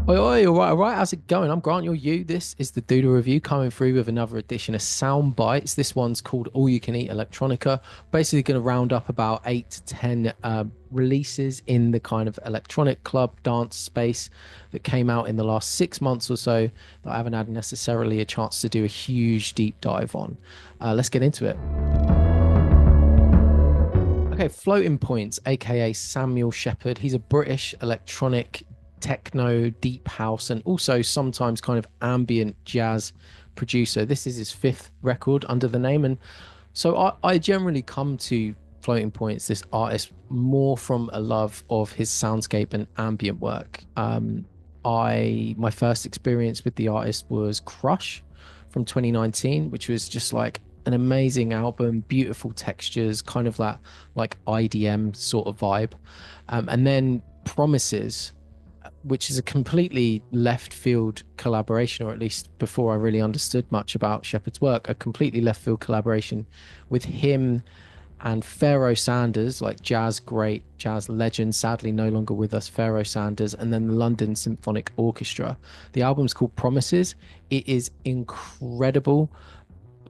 Oi, oi, all right, how's it going? I'm Grant, you're you. This is the Doodle Review coming through with another edition of Sound Bites. This one's called All You Can Eat Electronica. Basically, going to round up about 8 to 10 releases in the kind of electronic club dance space that came out in the last 6 months or so that I haven't had necessarily a chance to do a huge deep dive on. Let's get into it. Okay, Floating Points, aka Samuel Shepherd. He's a British electronic techno, deep house, and also sometimes kind of ambient jazz producer. This is his fifth record under the name. And so I generally come to Floating Points, this artist, more from a love of his soundscape and ambient work. My first experience with the artist was Crush from 2019, which was just like an amazing album, beautiful textures, kind of that like IDM sort of vibe. And then Promises, which is a completely left field collaboration, or at least before I really understood much about Shepard's work, a completely left field collaboration with him and Pharaoh Sanders, like jazz great, jazz legend, sadly no longer with us, Pharaoh Sanders, and then the London Symphonic Orchestra. The album's called Promises. It is incredible.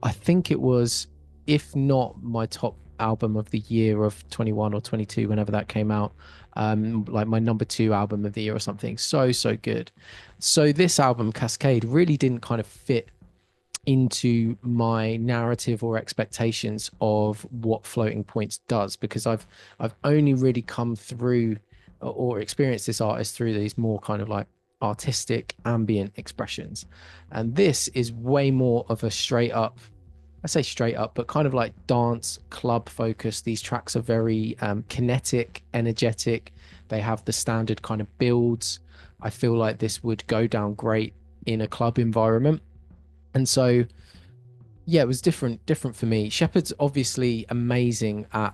I think it was, if not my top album of the year of 21 or 22, whenever that came out, like my number two album of the year or something. So, so good. So this album, Cascade, really didn't kind of fit into my narrative or expectations of what Floating Points does, because I've only really come through or experienced this artist through these more kind of like artistic ambient expressions. And this is way more of a straight up, I say straight up, but kind of like dance club focused. These tracks are very kinetic, energetic. They have the standard kind of builds. I feel like this would go down great in a club environment. And so, yeah, it was different for me. Shepard's obviously amazing at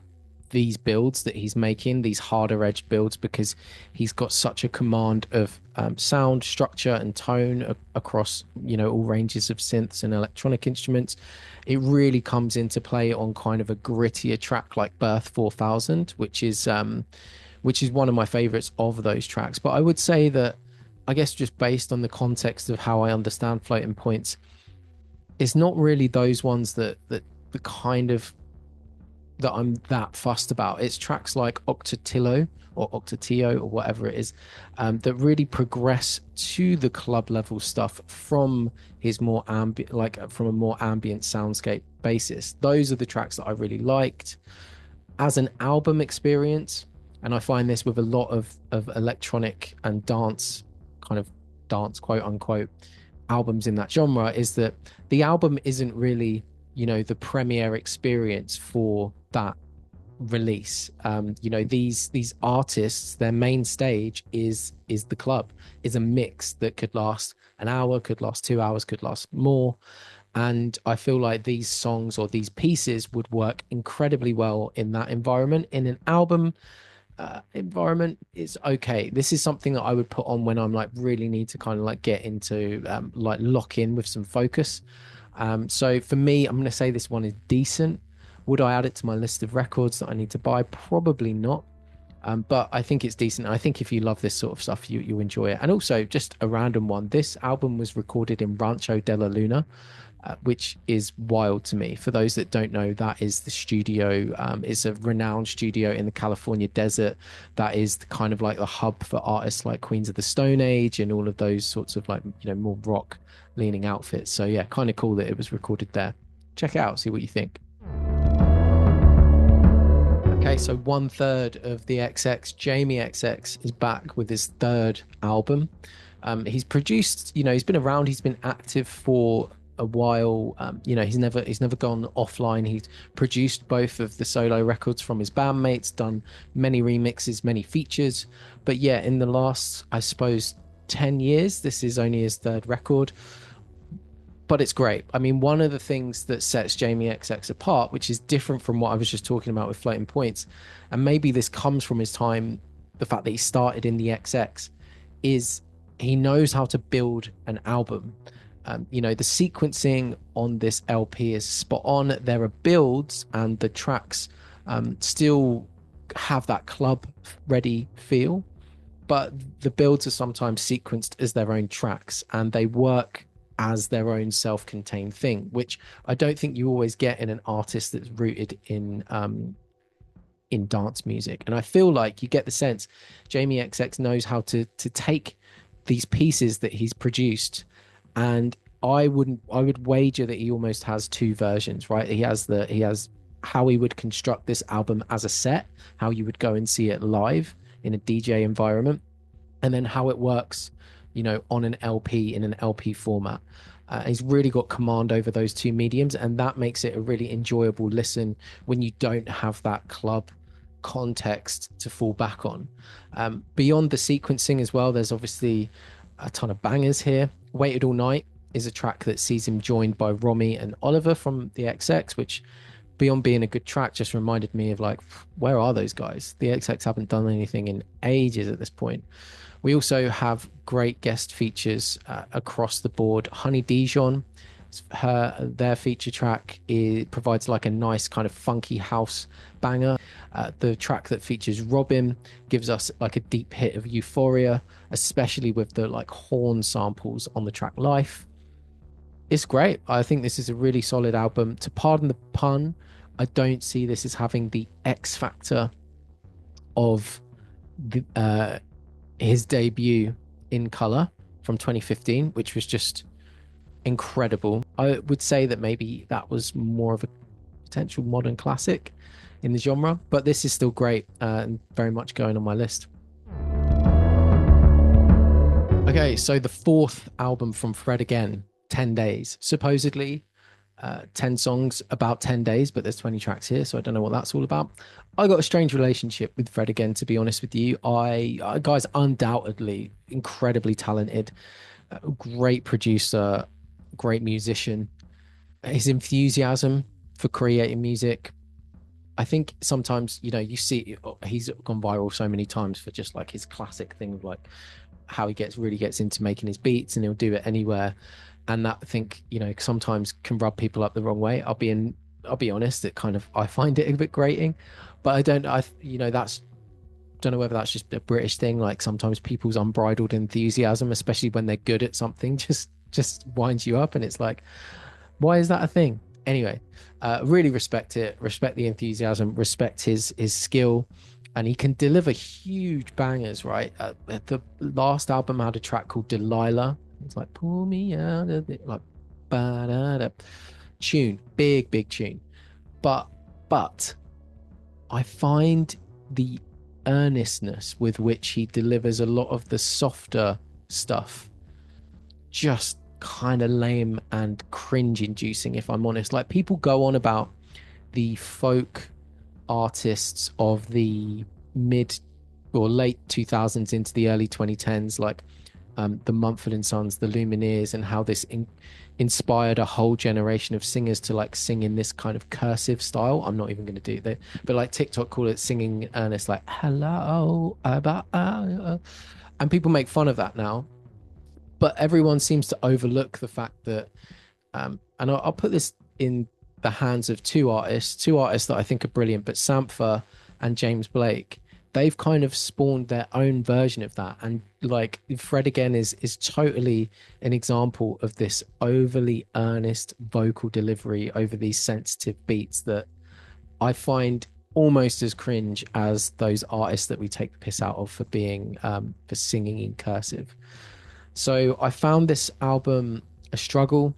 these builds that he's making, these harder edge builds, because he's got such a command of sound, structure, and tone across, all ranges of synths and electronic instruments. It really comes into play on kind of a grittier track like Birth 4000, which is one of my favorites of those tracks. But I would say that, I guess, just based on the context of how I understand Floating Points, it's not really those ones that the kind of that I'm that fussed about. It's tracks like Octatillo or Octatio or whatever it is, that really progress to the club level stuff from his more ambient, like from a more ambient soundscape basis. Those are the tracks that I really liked as an album experience. And I find this with a lot of electronic and dance, kind of dance, quote unquote, albums in that genre, is that the album isn't really, the premiere experience for that release. These artists, their main stage is the club, is a mix that could last an hour, could last 2 hours, could last more. And I feel like these songs or these pieces would work incredibly well in that environment. In an album environment, it's okay. This is something that I would put on when I'm like really need to kind of like get into like lock in with some focus. So for me, I'm going to say this one is decent. Would I add it to my list of records that I need to buy? Probably not. But I think it's decent. I think if you love this sort of stuff, you enjoy it. And also, just a random one. This album was recorded in Rancho de la Luna, which is wild to me. For those that don't know, that is the studio. It's a renowned studio in the California desert. That is the kind of like the hub for artists like Queens of the Stone Age and all of those sorts of like, more rock leaning outfits. So yeah, kind of cool that it was recorded there. Check it out, see what you think. Okay, so one third of the XX, Jamie XX, is back with his third album. He's produced, he's been around, he's been active for a while. He's never gone offline. He's produced both of the solo records from his bandmates, done many remixes, many features. But yeah, in the last, I suppose, 10 years, this is only his third record, but it's great. I mean, one of the things that sets Jamie XX apart, which is different from what I was just talking about with Floating Points, and maybe this comes from his time, the fact that he started in the XX, is he knows how to build an album. The sequencing on this LP is spot on. There are builds, and the tracks still have that club ready feel, but the builds are sometimes sequenced as their own tracks, and they work as their own self-contained thing, which I don't think you always get in an artist that's rooted in dance music. And I feel like you get the sense Jamie XX knows how to take these pieces that he's produced, and I would wager that he almost has two versions, right? He has how he would construct this album as a set, how you would go and see it live in a DJ environment, and then how it works, on an LP in an LP format. He's really got command over those two mediums, and that makes it a really enjoyable listen when you don't have that club context to fall back on. Beyond the sequencing as well, there's obviously a ton of bangers here. Waited All Night is a track that sees him joined by Romy and Oliver from the XX, which beyond being a good track just reminded me of like, where are those guys? The XX haven't done anything in ages at this point. We also have great guest features across the board. Honey Dijon, their feature track provides like a nice kind of funky house banger. The track that features Robin gives us like a deep hit of Euphoria, especially with the like horn samples on the track Life. It's great. I think this is a really solid album. To pardon the pun, I don't see this as having the X factor of his debut In Color from 2015, which was just incredible. I would say that maybe that was more of a potential modern classic in the genre, but this is still great and very much going on my list. Okay, so the fourth album from Fred again, 10 Days. Supposedly 10 songs about 10 days, but there's 20 tracks here, so I don't know what that's all about. I got a strange relationship with Fred again, to be honest with you. Guy's undoubtedly incredibly talented, great producer, great musician. His enthusiasm for creating music, I think sometimes, you see he's gone viral so many times for just like his classic thing of like how he really gets into making his beats, and he'll do it anywhere. And that, I think, sometimes can rub people up the wrong way. I'll be honest, I find it a bit grating, but don't know whether that's just a British thing. Like sometimes people's unbridled enthusiasm, especially when they're good at something, just winds you up, and it's like, why is that a thing? Anyway, really respect it, respect the enthusiasm, respect his skill, and he can deliver huge bangers, right? The last album had a track called Delilah. It's like, pull me out of it, like, ba-da-da. Tune, big tune. But I find the earnestness with which he delivers a lot of the softer stuff just kind of lame and cringe inducing, if I'm honest. Like, people go on about the folk artists of the mid or late 2000s into the early 2010s, like the Mumford & Sons, the Lumineers, and how this inspired a whole generation of singers to like sing in this kind of cursive style. I'm not even going to do that, but like TikTok call it singing in earnest, like hello, and people make fun of that now. But everyone seems to overlook the fact that, and I'll put this in the hands of two artists that I think are brilliant, but Sampha and James Blake, they've kind of spawned their own version of that. And like Fred again is totally an example of this overly earnest vocal delivery over these sensitive beats that I find almost as cringe as those artists that we take the piss out of for being for singing in cursive. So I found this album a struggle,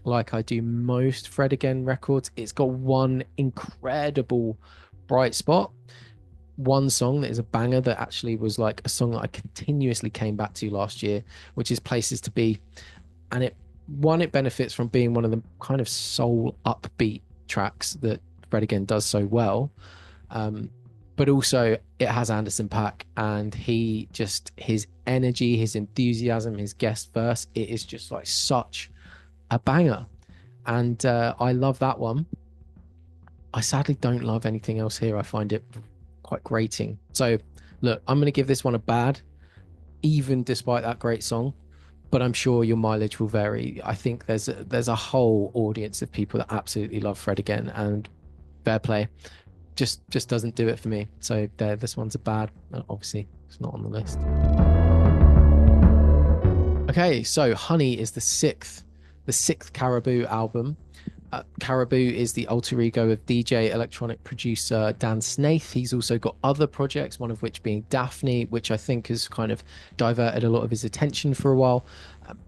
like I do most Fred again records. It's got one incredible bright spot, one song that is a banger that actually was like a song that I continuously came back to last year, which is Places to Be. And it benefits from being one of the kind of soul upbeat tracks that Fred again does so well. But also it has Anderson .Paak, and his energy, his enthusiasm, his guest verse, it is just like such a banger. And I love that one. I sadly don't love anything else here. I find it quite grating. So look, I'm going to give this one a bad, even despite that great song, but I'm sure your mileage will vary. I think there's a whole audience of people that absolutely love Fred again, and fair play. Just doesn't do it for me. So this one's a bad. Obviously, it's not on the list. Okay, so Honey is the sixth Caribou album. Caribou is the alter ego of DJ electronic producer Dan Snaith. He's also got other projects, one of which being Daphne, which I think has kind of diverted a lot of his attention for a while.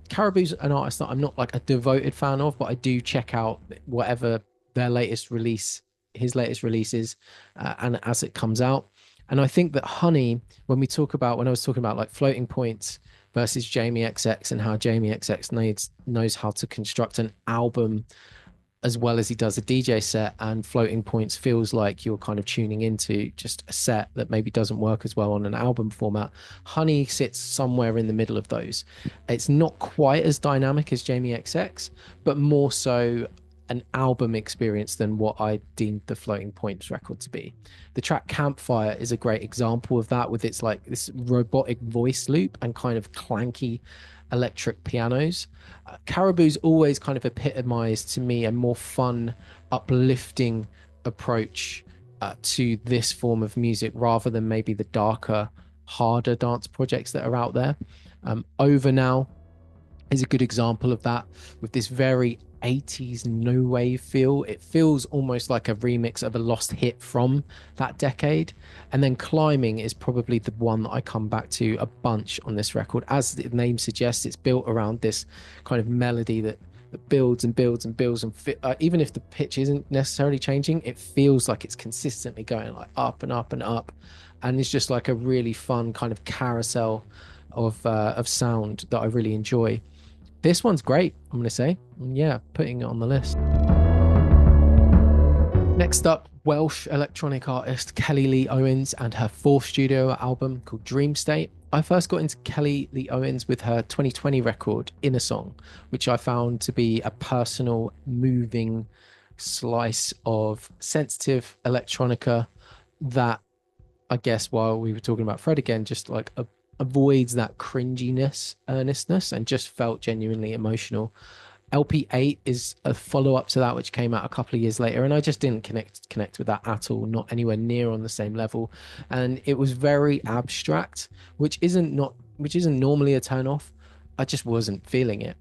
Caribou's an artist that I'm not like a devoted fan of, but I do check out whatever their latest release, his latest releases, and as it comes out. And I think that Honey, when I was talking about like floating points versus Jamie XX and how Jamie XX knows how to construct an album as well as he does a DJ set, and floating points feels like you're kind of tuning into just a set that maybe doesn't work as well on an album format. Honey sits somewhere in the middle of those. It's not quite as dynamic as Jamie XX, but more so an album experience than what I deemed the floating points record to be. The track Campfire is a great example of that, with its like this robotic voice loop and kind of clanky electric pianos. Caribou's always kind of epitomized to me a more fun, uplifting approach to this form of music rather than maybe the darker, harder dance projects that are out there. Over Now is a good example of that, with this very 80s no wave feel. It feels almost like a remix of a lost hit from that decade. And then Climbing is probably the one that I come back to a bunch on this record. As the name suggests, it's built around this kind of melody that builds and builds and builds, and even if the pitch isn't necessarily changing, it feels like it's consistently going like up and up and up, and it's just like a really fun kind of carousel of sound that I really enjoy. This one's great, I'm going to say. Yeah, putting it on the list. Next up, Welsh electronic artist Kelly Lee Owens and her fourth studio album called Dream State. I first got into Kelly Lee Owens with her 2020 record, Inner Song, which I found to be a personal, moving slice of sensitive electronica that, I guess, while we were talking about Fred again, just like avoids that cringiness, earnestness, and just felt genuinely emotional. LP8 is a follow-up to that, which came out a couple of years later, and I just didn't connect with that at all, not anywhere near on the same level. And it was very abstract, which isn't normally a turn off. I just wasn't feeling it.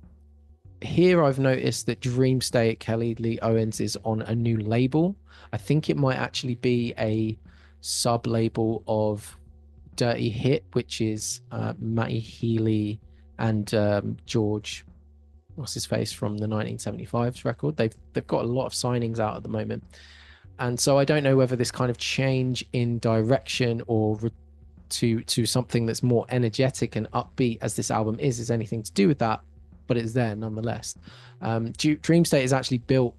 Here I've noticed that Dream State Kelly Lee Owens is on a new label. I think it might actually be a sub label of Dirty Hit, which is Matty Healy and George, what's his face, from the 1975's record. They've got a lot of signings out at the moment, and so I don't know whether this kind of change in direction or to something that's more energetic and upbeat as this album is anything to do with that, but it's there nonetheless. Dream State is actually built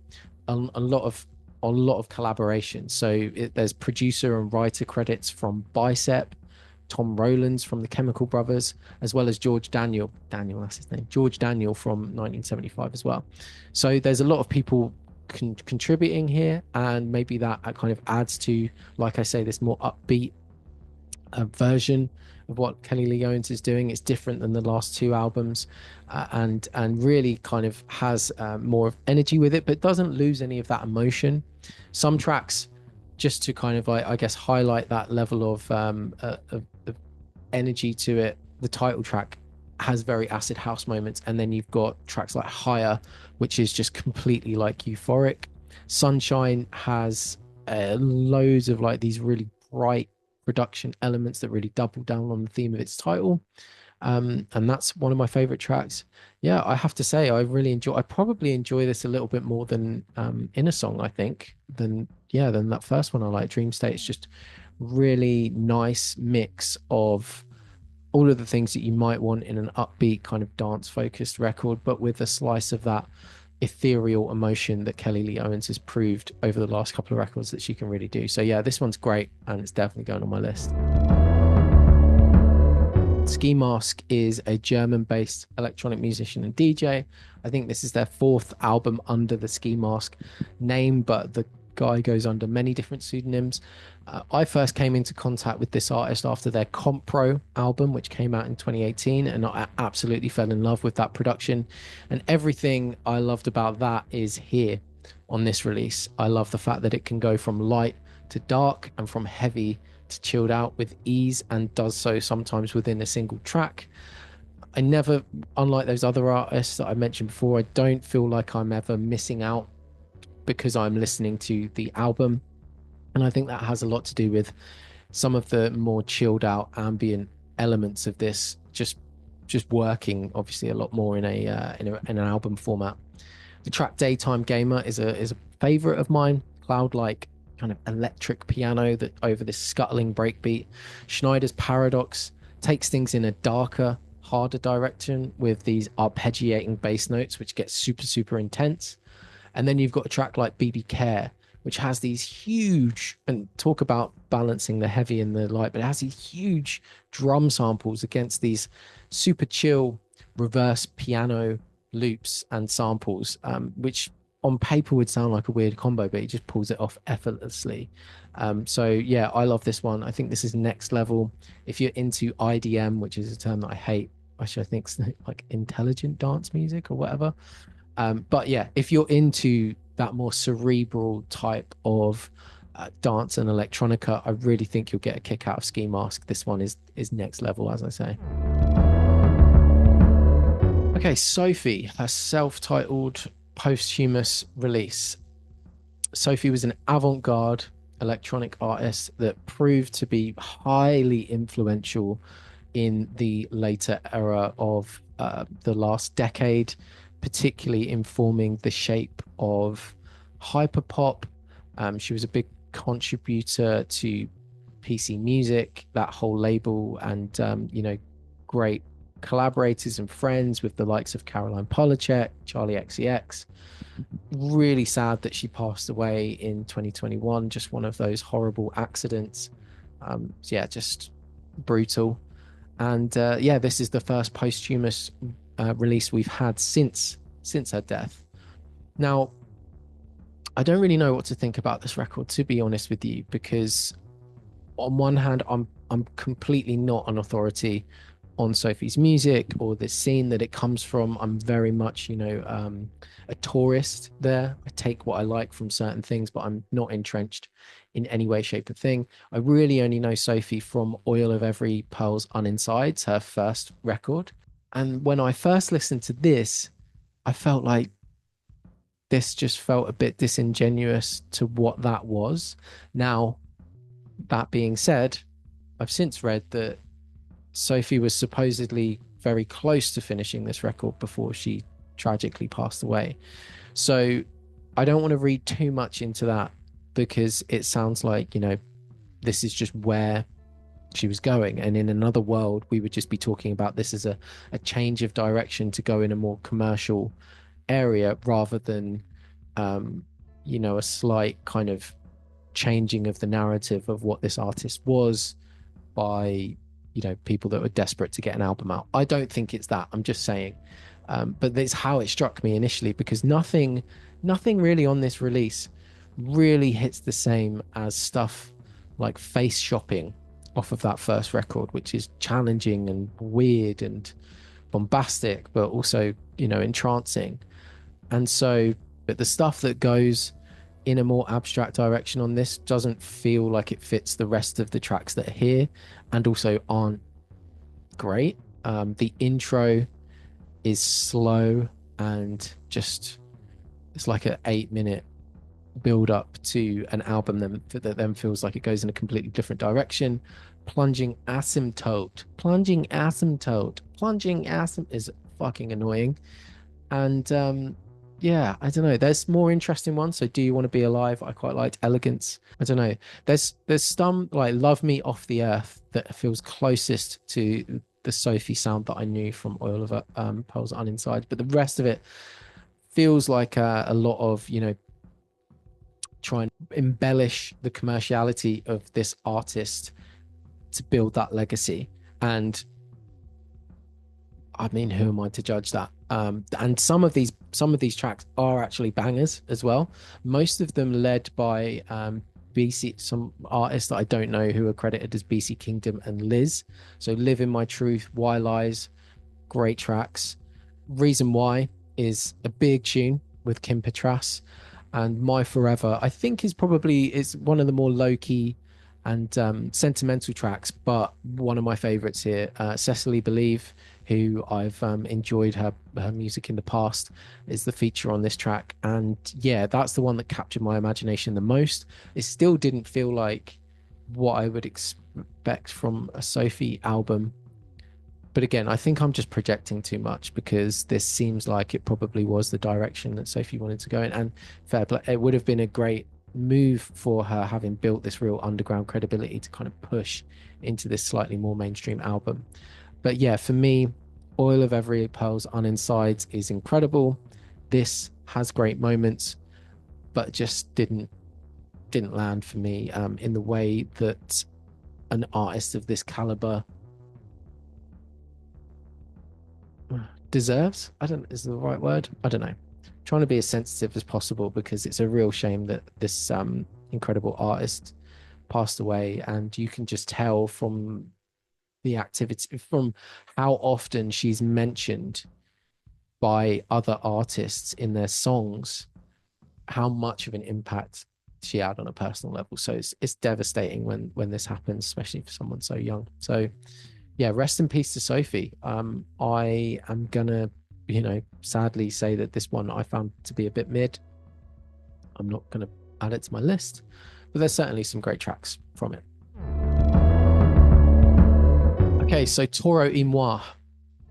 on a lot of collaboration. So there's producer and writer credits from Bicep, Tom Rowlands from the Chemical Brothers, as well as George Daniel, that's his name, George Daniel from 1975 as well. So there's a lot of people contributing here, and maybe that kind of adds to, like I say, this more upbeat version of what Kelly Lee Owens is doing. It's different than the last two albums, and really kind of has more of energy with it, but doesn't lose any of that emotion. Some tracks, just to kind of, I guess, highlight that level of energy to it, the title track has very acid house moments, and then you've got tracks like Higher, which is just completely like euphoric. Sunshine has loads of like these really bright production elements that really double down on the theme of its title, and that's one of my favorite tracks. Yeah, I have to say, I probably enjoy this a little bit more than Inner Song, I think, than that first one I like, Dream State. It's just really nice mix of all of the things that you might want in an upbeat kind of dance focused record, but with a slice of that ethereal emotion that Kelly Lee Owens has proved over the last couple of records that she can really do. So yeah, this one's great, and it's definitely going on my list. Ski Mask is a German-based electronic musician and DJ. I think this is their fourth album under the Ski Mask name, but the guy goes under many different pseudonyms. I first came into contact with this artist after their Compro album, which came out in 2018, and I absolutely fell in love with that production. And everything I loved about that is here on this release. I love the fact that it can go from light to dark and from heavy to chilled out with ease, and does so sometimes within a single track. I never, unlike those other artists that I mentioned before, I don't feel like I'm ever missing out because I'm listening to the album. And I think that has a lot to do with some of the more chilled out ambient elements of this just working obviously a lot more in an album format. The track Daytime Gamer is a favorite of mine. Cloud like kind of electric piano that over this scuttling breakbeat. Schneider's Paradox takes things in a darker, harder direction with these arpeggiating bass notes, which get super, super intense. And then you've got a track like BB Care, which has these huge, and talk about balancing the heavy and the light, but it has these huge drum samples against these super chill reverse piano loops and samples, which on paper would sound like a weird combo, but it just pulls it off effortlessly. So yeah, I love this one. I think this is next level. If you're into IDM, which is a term that I hate, which I think is like intelligent dance music or whatever. But yeah, if you're into that more cerebral type of dance and electronica, I really think you'll get a kick out of Ski Mask. This one is next level, as I say. Okay, Sophie, her self-titled posthumous release. Sophie was an avant-garde electronic artist that proved to be highly influential in the later era of the last decade, particularly informing the shape of hyperpop. She was a big contributor to PC Music, that whole label, and great collaborators and friends with the likes of Caroline Polachek, Charlie XCX. Really sad that she passed away in 2021. Just one of those horrible accidents. Yeah, just brutal. And yeah, this is the first posthumous release we've had since her death. Now, I don't really know what to think about this record, to be honest with you, because on one hand, I'm completely not an authority on Sophie's music or the scene that it comes from. I'm very much, a tourist there. I take what I like from certain things, but I'm not entrenched in any way, shape, or thing. I really only know Sophie from Oil of Every Pearl's Uninsides, her first record. And when I first listened to this, I felt like this just felt a bit disingenuous to what that was. Now, that being said, I've since read that Sophie was supposedly very close to finishing this record before she tragically passed away. So I don't want to read too much into that because it sounds like, this is just where she was going. And in another world, we would just be talking about this as a change of direction to go in a more commercial area rather than, a slight kind of changing of the narrative of what this artist was by people that were desperate to get an album out. I don't think it's that. I'm just saying. But that's how it struck me initially, because nothing really on this release really hits the same as stuff like Face Shopping off of that first record, which is challenging and weird and bombastic, but also, entrancing. And so, but the stuff that goes in a more abstract direction on this doesn't feel like it fits the rest of the tracks that are here and also aren't great. The intro is slow and just, it's like an 8-minute build up to an album that then feels like it goes in a completely different direction. Plunging asymptote is fucking annoying. And yeah, I don't know, there's more interesting ones. So Do You Want to Be Alive, I quite liked. Elegance, I don't know, there's some like Love Me Off the Earth that feels closest to the Sophie sound that I knew from Oil of Pearl's Uninside, but the rest of it feels like a lot of try and embellish the commerciality of this artist to build that legacy. And I mean, who am I to judge that? And some of these tracks are actually bangers as well. Most of them led by BC, some artists that I don't know who are credited as BC Kingdom and Liz. So Live in My Truth, Why Lies, great tracks. Reason Why is a big tune with Kim Petras. And My Forever, I think, is one of the more low-key and sentimental tracks, but one of my favorites here. Cecily Believe, who I've enjoyed her music in the past, is the feature on this track. And yeah, that's the one that captured my imagination the most. It still didn't feel like what I would expect from a Sophie album. But again, I think I'm just projecting too much because this seems like it probably was the direction that Sophie wanted to go in. And fair play, it would have been a great move for her, having built this real underground credibility, to kind of push into this slightly more mainstream album. But yeah, for me, Oil of Every Pearl's Uninsides is incredible. This has great moments, but just didn't land for me in the way that an artist of this caliber deserves. I don't, is the right word? I don't know. Trying to be as sensitive as possible because it's a real shame that this incredible artist passed away, and you can just tell from the activity, from how often she's mentioned by other artists in their songs, how much of an impact she had on a personal level. So it's devastating when this happens, especially for someone so young. So yeah, rest in peace to Sophie. I am gonna, sadly say that this one I found to be a bit mid. I'm not gonna add it to my list, but there's certainly some great tracks from it. Okay, so Taureau et Moi,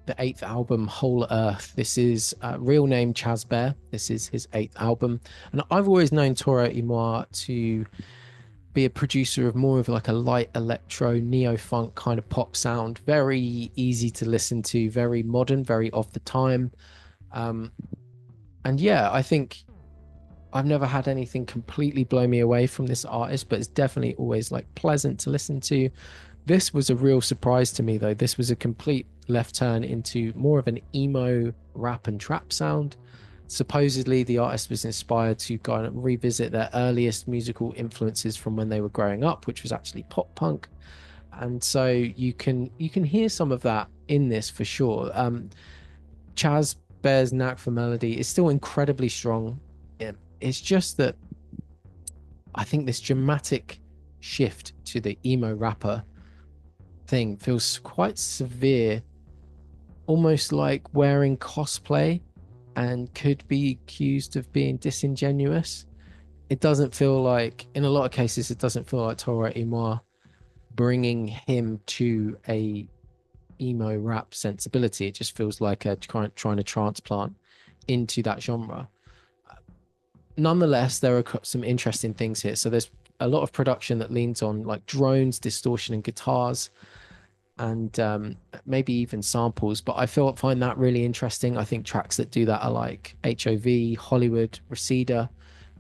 the eighth album, Whole Earth. This is real name Chaz Bear. This is his eighth album, and I've always known Taureau et Moi to be a producer of more of like a light electro, neo funk kind of pop sound. Very easy to listen to, very modern, very of the time. And yeah, I think I've never had anything completely blow me away from this artist, but it's definitely always like pleasant to listen to. This was a real surprise to me, though. This was a complete left turn into more of an emo rap and trap sound. Supposedly, the artist was inspired to kind of revisit their earliest musical influences from when they were growing up, which was actually pop punk. And so you can hear some of that in this for sure. Chaz Bear's knack for melody is still incredibly strong. It's just that I think this dramatic shift to the emo rapper thing feels quite severe, almost like wearing cosplay, and could be accused of being disingenuous. It doesn't feel like, in a lot of cases, it doesn't feel like Taureau et Moi bringing him to a emo rap sensibility. It just feels like a trying to transplant into that genre. Nonetheless, there are some interesting things here. So there's a lot of production that leans on like drones, distortion, and guitars, and maybe even samples. But I find that really interesting. I think tracks that do that are like HOV, Hollywood, Reseda.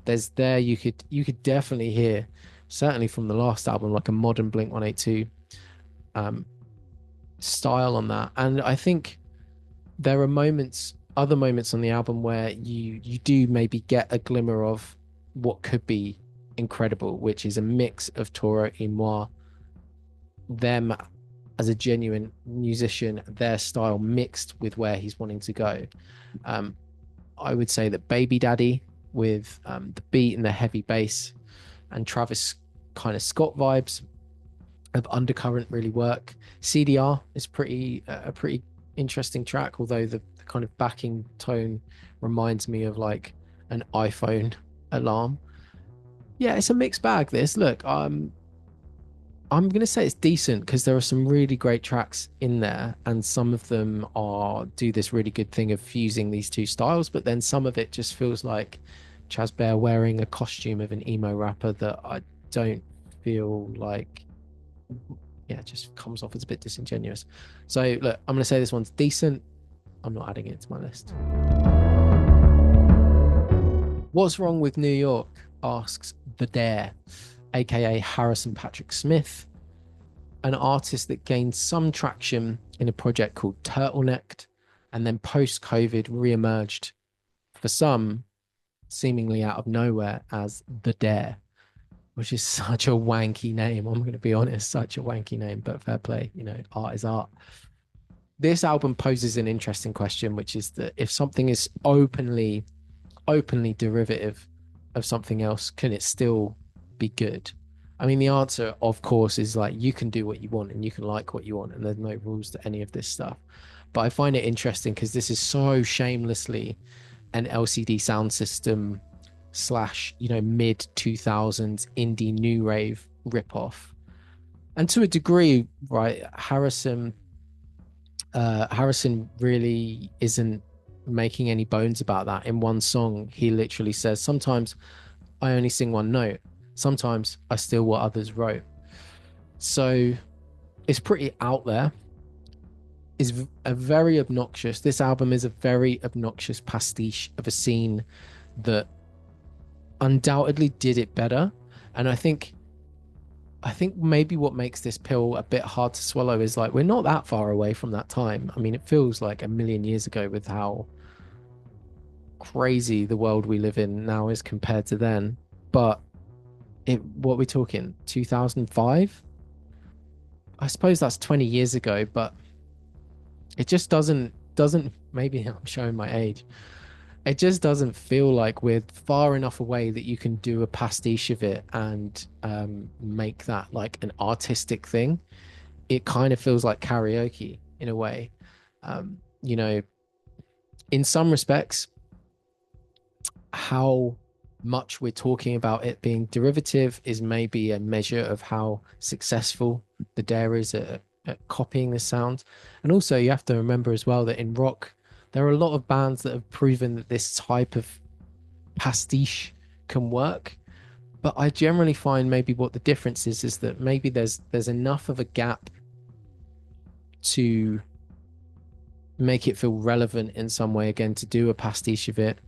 You could definitely hear, certainly from the last album, like a modern Blink 182 style on that. And I think there are other moments on the album where you do maybe get a glimmer of what could be incredible, which is a mix of Taureau et Moi, them as a genuine musician, their style mixed with where he's wanting to go. I would say that Baby Daddy, with the beat and the heavy bass and Travis kind of Scott vibes of Undercurrent, really work. CDR is a pretty interesting track, although the kind of backing tone reminds me of like an iPhone alarm. Yeah, it's a mixed bag, this. Look, I'm going to say it's decent because there are some really great tracks in there, and some of them do this really good thing of fusing these two styles, but then some of it just feels like Chaz Bear wearing a costume of an emo rapper that I don't feel like, yeah, it just comes off as a bit disingenuous. So look, I'm going to say this one's decent. I'm not adding it to my list. What's wrong with New York? Asks The Dare, aka Harrison Patrick Smith, an artist that gained some traction in a project called Turtlenecked, and then post-COVID re-emerged for some seemingly out of nowhere as The Dare, which is such a wanky name. I'm going to be honest, such a wanky name, but fair play. Art is art. This album poses an interesting question, which is that if something is openly derivative of something else, can it still be good? I mean, the answer, of course, is like you can do what you want and you can like what you want, and there's no rules to any of this stuff. But I find it interesting because this is so shamelessly an LCD sound system slash, you know, mid 2000s indie new rave ripoff. And to a degree, right, Harrison really isn't making any bones about that. In one song, he literally says, sometimes I only sing one note, sometimes I steal what others wrote. So it's pretty out there. Is a very obnoxious. This album is a very obnoxious pastiche of a scene that undoubtedly did it better. And I think maybe what makes this pill a bit hard to swallow is like we're not that far away from that time. I mean, it feels like a million years ago with how crazy the world we live in now is compared to then. But what we're talking 2005? I suppose that's 20 years ago, but it just doesn't maybe I'm showing my age. It just doesn't feel like we're far enough away that you can do a pastiche of it and make that like an artistic thing. It kind of feels like karaoke in a way. You know, in some respects, how much we're talking about it being derivative is maybe a measure of how successful the Dare is at copying the sound. And also, you have to remember as well that in rock, there are a lot of bands that have proven that this type of pastiche can work. But I generally find maybe what the difference is that maybe there's enough of a gap to make it feel relevant in some way again to do a pastiche of it.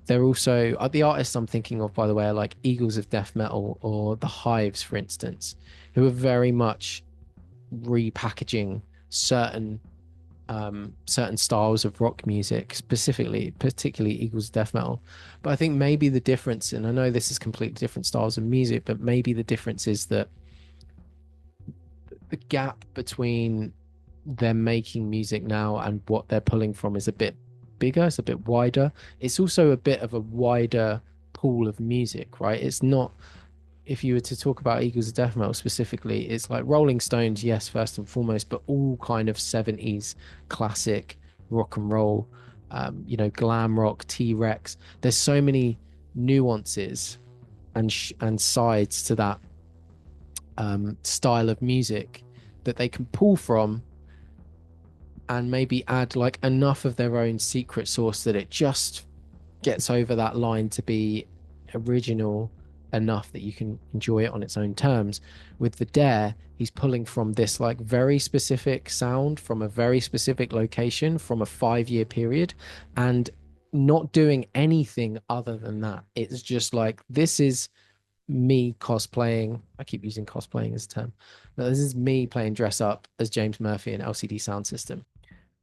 They're also the artists I'm thinking of, by the way, are like Eagles of Death Metal or the Hives, for instance, who are very much repackaging certain styles of rock music, particularly Eagles of Death Metal. But I think maybe the difference, and I know this is completely different styles of music, but maybe the difference is that the gap between them making music now and what they're pulling from is a bit bigger, it's a bit wider. It's also a bit of a wider pool of music, right? It's not, if you were to talk about Eagles of Death Metal specifically, it's like Rolling Stones, yes, first and foremost, but all kind of 70s classic rock and roll, you know, glam rock, T-Rex. There's so many nuances and sides to that style of music that they can pull from and maybe add like enough of their own secret sauce that it just gets over that line to be original enough that you can enjoy it on its own terms. With the Dare, he's pulling from this like very specific sound from a very specific location from a 5-year period and not doing anything other than that. It's just like, this is me cosplaying. I keep using cosplaying as a term, but this is me playing dress up as James Murphy in LCD Sound System.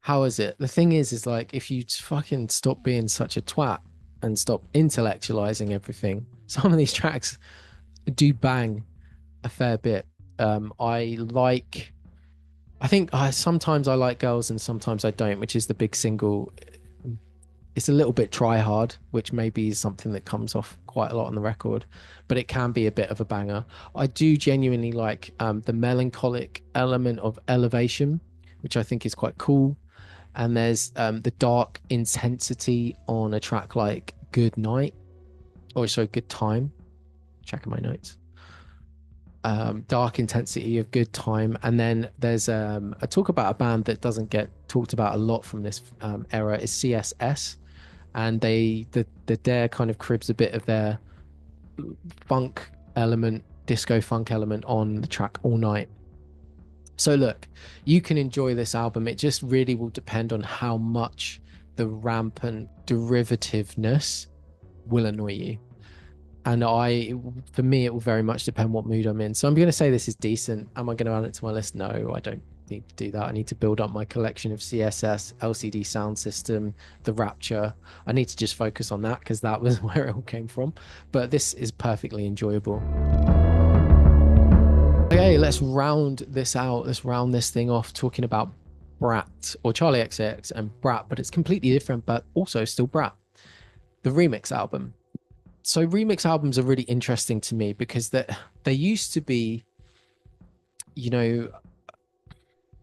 How is it? The thing is like if you fucking stop being such a twat and stop intellectualizing everything, some of these tracks do bang a fair bit. I think sometimes I like Girls and sometimes I don't, which is the big single. It's a little bit try hard, which maybe is something that comes off quite a lot on the record, but it can be a bit of a banger. I do genuinely like the melancholic element of Elevation, which I think is quite cool. And there's the dark intensity on a track like Good Night, or sorry, Good Time. Checking my notes. Dark intensity of Good Time, and then there's a talk about a band that doesn't get talked about a lot from this era is CSS, and the Dare kind of cribs a bit of their funk element, disco funk element on the track All Night. So look, you can enjoy this album. It just really will depend on how much the rampant derivativeness will annoy you. And for me, it will very much depend what mood I'm in. So I'm going to say this is decent. Am I going to add it to my list? No, I don't need to do that. I need to build up my collection of CSS, LCD Sound System, the Rapture. I need to just focus on that because that was where it all came from. But this is perfectly enjoyable. Okay, let's round this out. Let's round this thing off talking about Brat, or Charli XCX and Brat, but it's completely different, but also still Brat. The remix album. So remix albums are really interesting to me because they used to be, you know,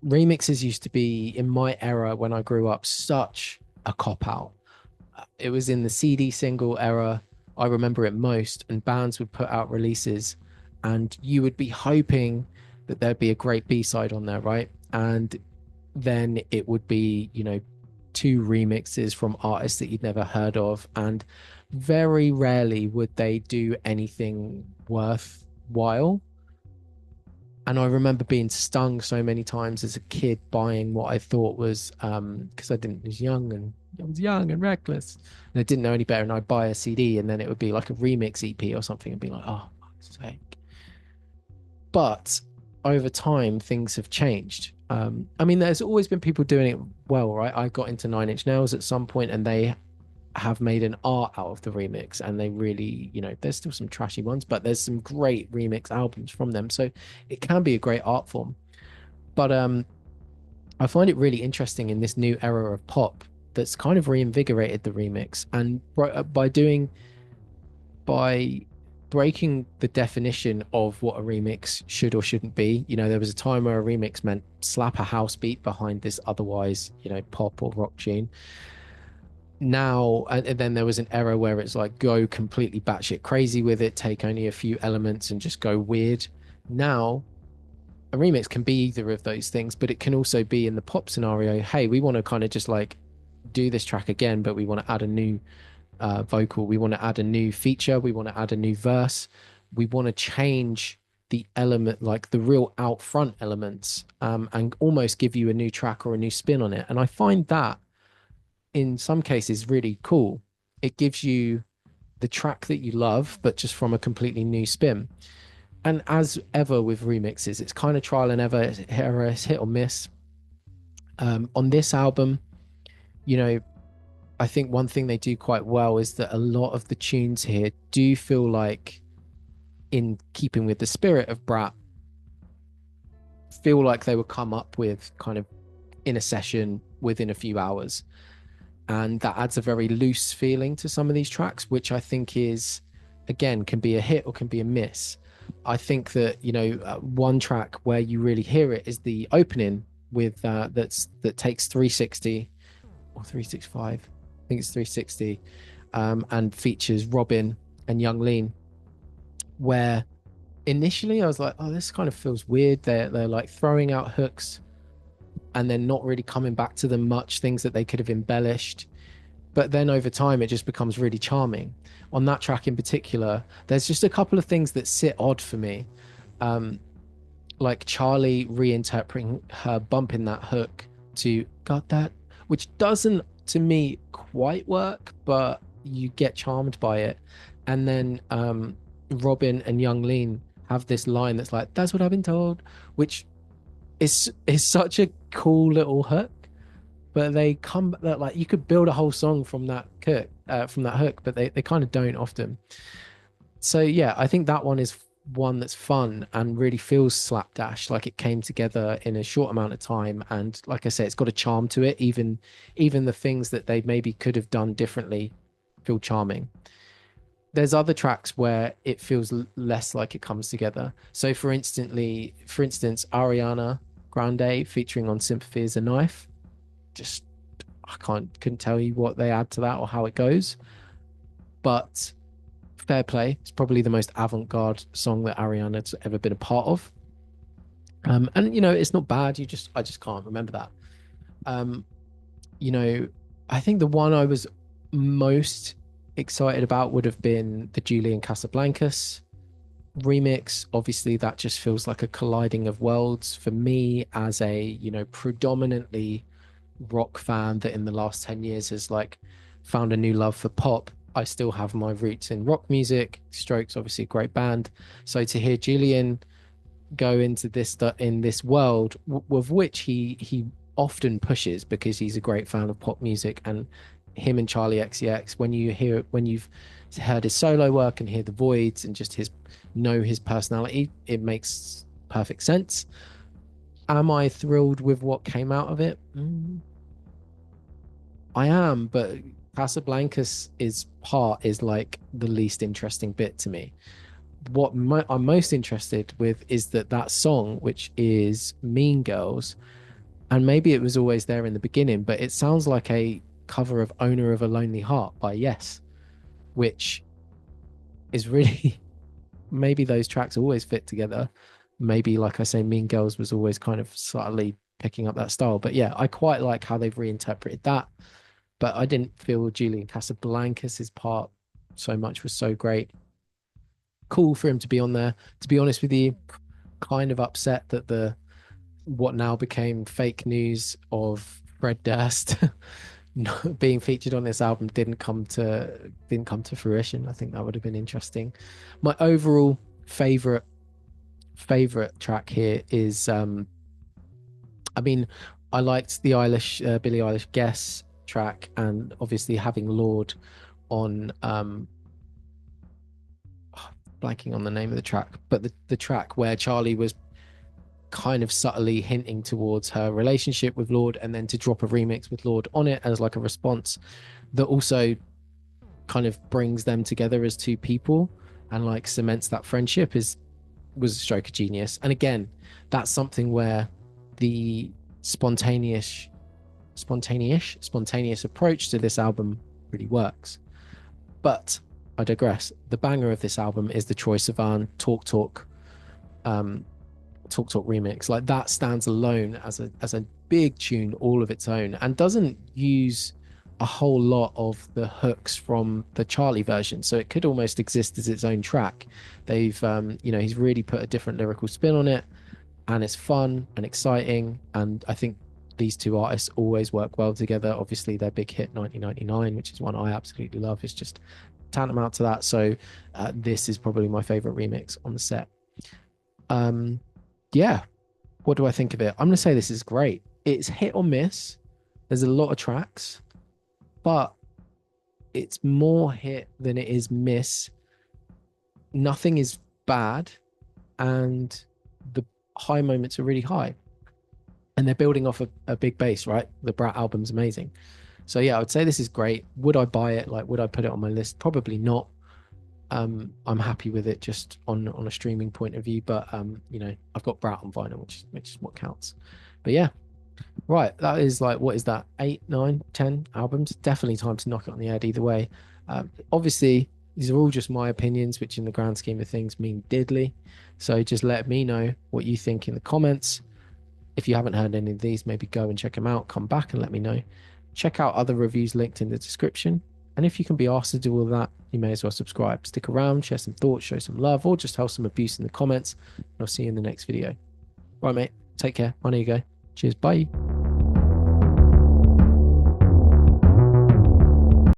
remixes used to be, in my era when I grew up, such a cop out. It was in the CD single era. I remember it most, and bands would put out releases, and you would be hoping that there'd be a great B side on there, right? And then it would be, two remixes from artists that you'd never heard of, and very rarely would they do anything worthwhile. And I remember being stung so many times as a kid buying what I thought was because I didn't I was young and reckless and I didn't know any better, and I'd buy a CD and then it would be like a remix EP or something and be like, oh, fuck's sake. But over time things have changed. I mean, there's always been people doing it well, right? I got into Nine Inch Nails at some point and they have made an art out of the remix, and they really, there's still some trashy ones, but there's some great remix albums from them, so it can be a great art form. But I find it really interesting in this new era of pop that's kind of reinvigorated the remix, and by breaking the definition of what a remix should or shouldn't be. There was a time where a remix meant slap a house beat behind this otherwise, pop or rock tune. Now, and then there was an era where it's like go completely batshit crazy with it, take only a few elements and just go weird. Now, a remix can be either of those things, but it can also be in the pop scenario. Hey, we want to kind of just like do this track again, but we want to add a new vocal. We want to add a new feature. We want to add a new verse. We want to change the element, like the real out front elements, and almost give you a new track or a new spin on it. And I find that in some cases really cool. It gives you the track that you love, but just from a completely new spin. And as ever with remixes, it's kind of trial and error, it's hit or miss. On this album, I think one thing they do quite well is that a lot of the tunes here do feel like, in keeping with the spirit of Brat, feel like they were come up with kind of in a session within a few hours. And that adds a very loose feeling to some of these tracks, which I think is, again, can be a hit or can be a miss. I think that, one track where you really hear it is the opening with that takes 360 or 365. I think it's 360, and features Robin and Young Lean, where initially I was like, oh, this kind of feels weird. They're like throwing out hooks and then not really coming back to them much, things that they could have embellished. But then over time, it just becomes really charming. On that track in particular, there's just a couple of things that sit odd for me. Like Charlie reinterpreting her bumping that hook to got that, which doesn't, to me, quite work, but you get charmed by it. And then Robin and Young Lean have this line that's like, that's what I've been told, which is such a cool little hook. But they come like you could build a whole song from that hook, but they kind of don't often. So yeah, I think that one is one that's fun and really feels slapdash, like it came together in a short amount of time. And like I say, it's got a charm to it. Even the things that they maybe could have done differently feel charming. There's other tracks where it feels less like it comes together. So for instance, Ariana Grande featuring on Sympathy is a Knife. Just I couldn't tell you what they add to that or how it goes, but fair play. It's probably the most avant-garde song that Ariana's ever been a part of. And it's not bad. I just can't remember that. I think the one I was most excited about would have been the Julian Casablancas remix. Obviously, that just feels like a colliding of worlds for me as a predominantly rock fan that in the last 10 years has like found a new love for pop. I still have my roots in rock music. Strokes, obviously a great band. So to hear Julian go into this in this world with which he often pushes because he's a great fan of pop music, and him and Charlie XCX, when you've heard his solo work and hear the voids and just his personality, it makes perfect sense. Am I thrilled with what came out of it? I am, but Casablancas is like the least interesting bit to me. I'm most interested with is that song, which is Mean Girls, And maybe it was always there in the beginning, but it sounds like a cover of Owner of a Lonely Heart by Yes, which is really maybe those tracks always fit together. Maybe, like I say, Mean Girls was always kind of subtly picking up that style. But yeah, I quite like how they've reinterpreted that. But I didn't feel Julian Casablancas's part so much was so great. Cool for him to be on there. To be honest with you, kind of upset that the what now became fake news of Fred Durst being featured on this album didn't come to fruition. I think that would have been interesting. My overall favorite track here is I mean, I liked the Billie Eilish Guess track, and obviously having Lord on blanking on the name of the track, but the track where Charlie was kind of subtly hinting towards her relationship with Lord, and then to drop a remix with Lord on it as like a response that also kind of brings them together as two people and like cements that friendship was a stroke of genius. And again, that's something where the spontaneous approach to this album really works. But I digress. The banger of this album is the Troye Sivan Talk Talk remix. Like that stands alone as a big tune all of its own, and doesn't use a whole lot of the hooks from the Charlie version, so it could almost exist as its own track. They've he's really put a different lyrical spin on it, and it's fun and exciting, and I think these two artists always work well together. Obviously their big hit 1999, which is one I absolutely love, is just tantamount to that. So this is probably my favorite remix on the set. Yeah, what do I think of it? I'm gonna say this is great. It's hit or miss. There's a lot of tracks, but it's more hit than it is miss. Nothing is bad, and the high moments are really high, and they're building off a big base, right? The Brat album's amazing. So yeah, I would say this is great. Would I buy it? Like, would I put it on my list? Probably not. I'm happy with it just on a streaming point of view, but I've got Brat on vinyl, which is what counts. But yeah, right, that is like, what is that, 8, 9, 10 albums? Definitely time to knock it on the head either way. Obviously these are all just my opinions, which in the grand scheme of things mean diddly, so just let me know what you think in the comments. If you haven't heard any of these, maybe go and check them out, come back and let me know. Check out other reviews linked in the description. And if you can be asked to do all that, you may as well subscribe. Stick around, share some thoughts, show some love, or just have some abuse in the comments. And I'll see you in the next video. Right, mate. Take care. On you go. Cheers. Bye.